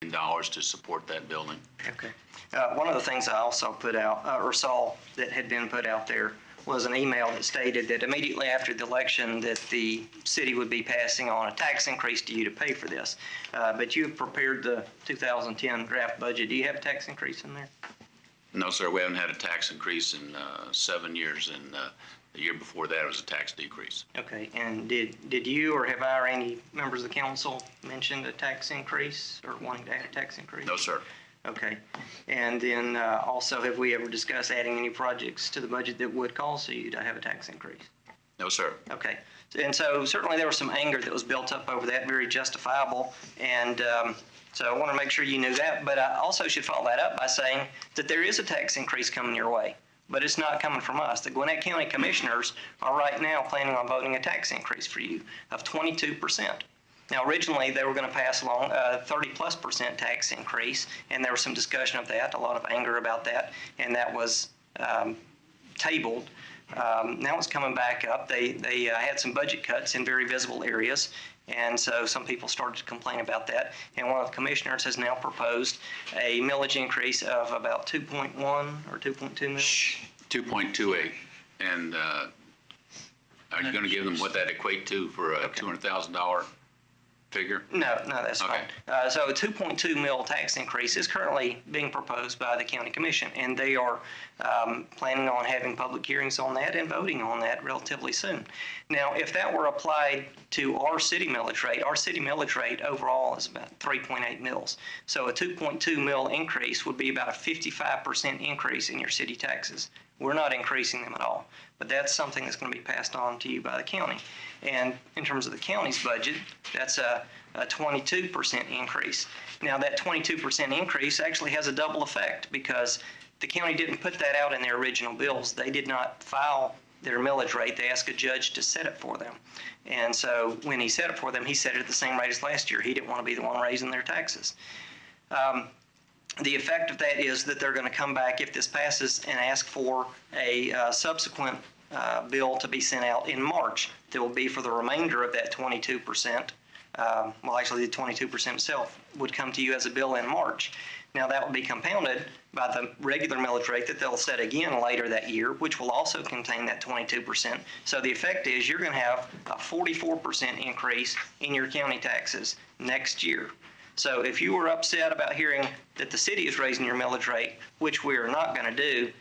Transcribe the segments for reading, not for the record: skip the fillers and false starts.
dollars to support that building. Okay. One of the things I also put out, or saw that had been put out there, was an email that stated that immediately after the election that the city would be passing on a tax increase to you to pay for this. But you've prepared the 2010 draft budget. Do you have a tax increase in there? No, sir, we haven't had a tax increase in 7 years, and the year before that was a tax decrease. Okay, and did you or have I or any members of the council mentioned a tax increase or wanting to add a tax increase? No, sir. Okay, and then also have we ever discussed adding any projects to the budget that would cause you to have a tax increase? No, sir. Okay, and so certainly there was some anger that was built up over that, very justifiable, and so I want to make sure you knew that, but I also should follow that up by saying that there is a tax increase coming your way, but it's not coming from us. The Gwinnett County Commissioners are right now planning on voting a tax increase for you of 22%. Now, originally, they were going to pass along a 30+% tax increase, and there was some discussion of that, a lot of anger about that, and that was tabled. Now it's coming back up. They had some budget cuts in very visible areas, and so some people started to complain about that. And one of the commissioners has now proposed a millage increase of about 2.1 or 2.2 million. 2.28. And are you going to give them what that equate to for a $200,000 figure? No, that's Okay. fine. So a 2.2 mil tax increase is currently being proposed by the county commission, and they are planning on having public hearings on that and voting on that relatively soon. Now, if that were applied to our city millage rate overall is about 3.8 mils. So a 2.2 mil increase would be about a 55% increase in your city taxes. We're not increasing them at all, but that's something that's going to be passed on to you by the county. And in terms of the county's budget, that's a 22% increase. Now, that 22% increase actually has a double effect because the county didn't put that out in their original bills. They did not file their millage rate. They asked a judge to set it for them. And so when he set it for them, he set it at the same rate as last year. He didn't want to be the one raising their taxes. The effect of that is that they're going to come back, if this passes, and ask for a subsequent bill to be sent out in March that will be for the remainder of that 22%. Well, actually, the 22% itself would come to you as a bill in March. Now, that will be compounded by the regular millage rate that they'll set again later that year, which will also contain that 22%. So the effect is you're going to have a 44% increase in your county taxes next year. So if you were upset about hearing that the city is raising your millage rate, which we are not going to do,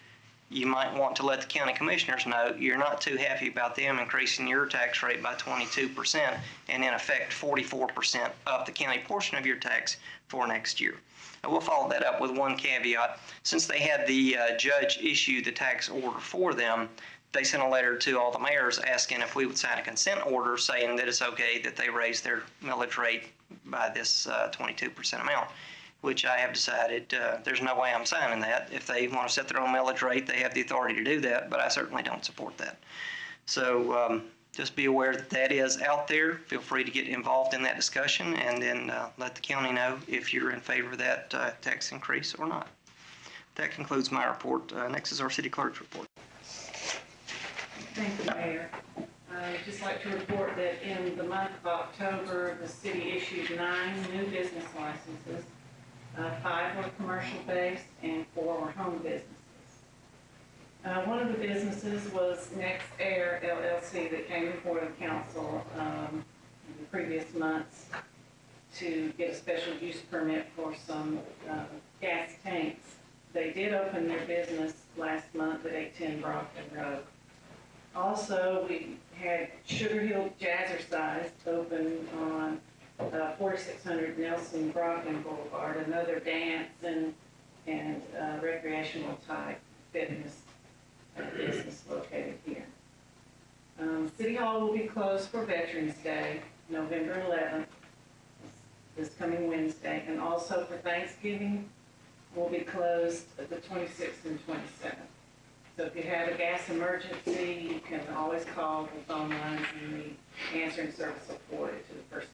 you might want to let the county commissioners know you're not too happy about them increasing your tax rate by 22% and in effect 44% of the county portion of your tax for next year. And we'll follow that up with one caveat. Since they had the judge issue the tax order for them, they sent a letter to all the mayors asking if we would sign a consent order saying that it's okay that they raise their millage rate by this 22% amount, which I have decided there's no way I'm signing that. If they want to set their own millage rate, they have the authority to do that, but I certainly don't support that. So just be aware that that is out there. Feel free to get involved in that discussion and then let the county know if you're in favor of that tax increase or not. That concludes my report. Next is our city clerk's report. Thank you, Mayor. I'd just like to report that in the month of October, the city issued 9 new business licenses. 5 were commercial-based and 4 were home businesses. One of the businesses was Next Air LLC that came before the council in the previous months to get a special use permit for some gas tanks. They did open their business last month at 810 Brockton Road. Also, we had Sugar Hill Jazzercise open on 4600 Nelson Brockton Boulevard, another dance and recreational type fitness business located here. City Hall will be closed for Veterans Day, November 11th, this coming Wednesday, and also for Thanksgiving will be closed the 26th and 27th. So if you have a gas emergency, you can always call the phone lines and the answering service will forward it to the person